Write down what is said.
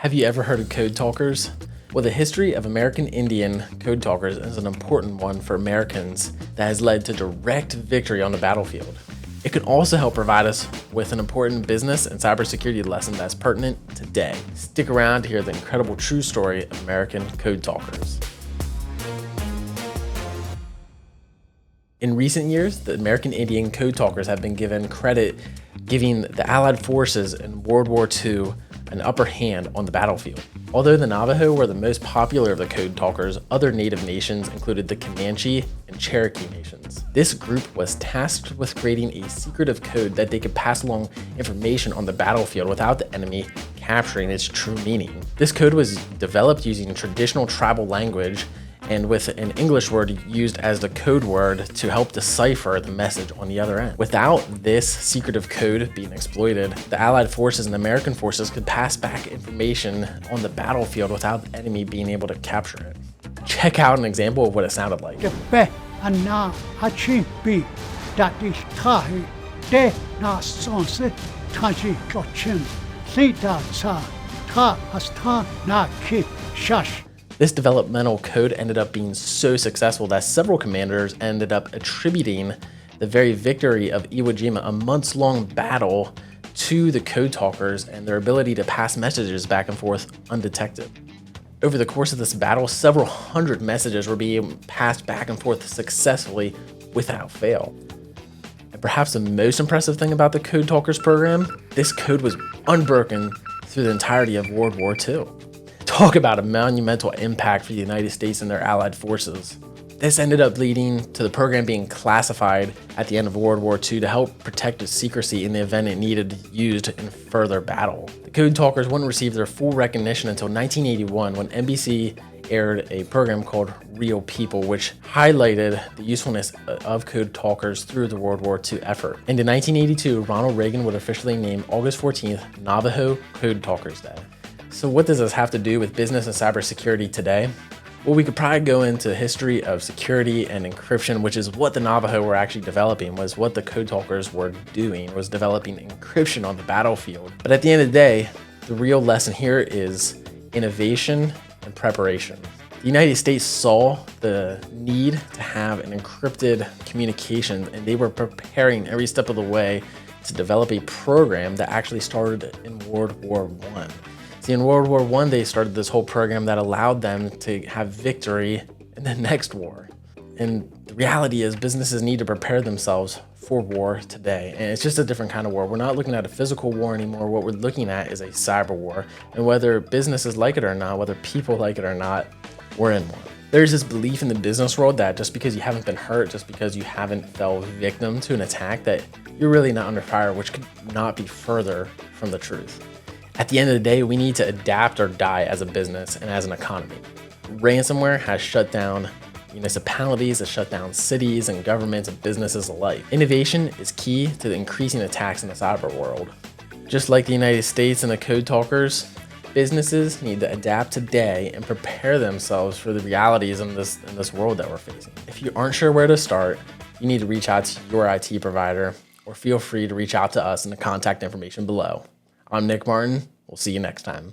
Have you ever heard of code talkers? Well, the history of American Indian code talkers is an important one for Americans that has led to direct victory on the battlefield. It can also help provide us with an important business and cybersecurity lesson that's pertinent today. Stick around to hear the incredible true story of American code talkers. In recent years, the American Indian code talkers have been given credit, giving the Allied forces in World War II an upper hand on the battlefield. Although the Navajo were the most popular of the code talkers, other native nations included the Comanche and Cherokee nations. This group was tasked with creating a secretive code that they could pass along information on the battlefield without the enemy capturing its true meaning. This code was developed using traditional tribal language and with an English word used as the code word to help decipher the message on the other end. Without this secretive code being exploited, the Allied forces and American forces could pass back information on the battlefield without the enemy being able to capture it. Check out an example of what it sounded like. This developmental code ended up being so successful that several commanders ended up attributing the very victory of Iwo Jima, a months-long battle, to the code talkers and their ability to pass messages back and forth undetected. Over the course of this battle, several hundred messages were being passed back and forth successfully without fail. And perhaps the most impressive thing about the Code Talkers program, this code was unbroken through the entirety of World War II. Talk about a monumental impact for the United States and their allied forces. This ended up leading to the program being classified at the end of World War II to help protect its secrecy in the event it needed used in further battle. The Code Talkers wouldn't receive their full recognition until 1981 when NBC aired a program called Real People, which highlighted the usefulness of Code Talkers through the World War II effort. And in 1982, Ronald Reagan would officially name August 14th Navajo Code Talkers Day. So what does this have to do with business and cybersecurity today? Well, we could probably go into the history of security and encryption, which is what the Navajo were actually developing, was what the Code Talkers were doing, was developing encryption on the battlefield. But at the end of the day, the real lesson here is innovation and preparation. The United States saw the need to have an encrypted communication, and they were preparing every step of the way to develop a program that actually started in World War I. See, in World War I, they started this whole program that allowed them to have victory in the next war. And the reality is businesses need to prepare themselves for war today. And it's just a different kind of war. We're not looking at a physical war anymore. What we're looking at is a cyber war. And whether businesses like it or not, whether people like it or not, we're in one. There's this belief in the business world that just because you haven't been hurt, just because you haven't fell victim to an attack, that you're really not under fire, which could not be further from the truth. At the end of the day, we need to adapt or die as a business and as an economy. Ransomware has shut down municipalities, has shut down cities and governments and businesses alike. Innovation is key to the increasing attacks in the cyber world. Just like the United States and the Code Talkers, businesses need to adapt today and prepare themselves for the realities in this world that we're facing. If you aren't sure where to start, you need to reach out to your IT provider, or feel free to reach out to us in the contact information below. I'm Nick Martin. We'll see you next time.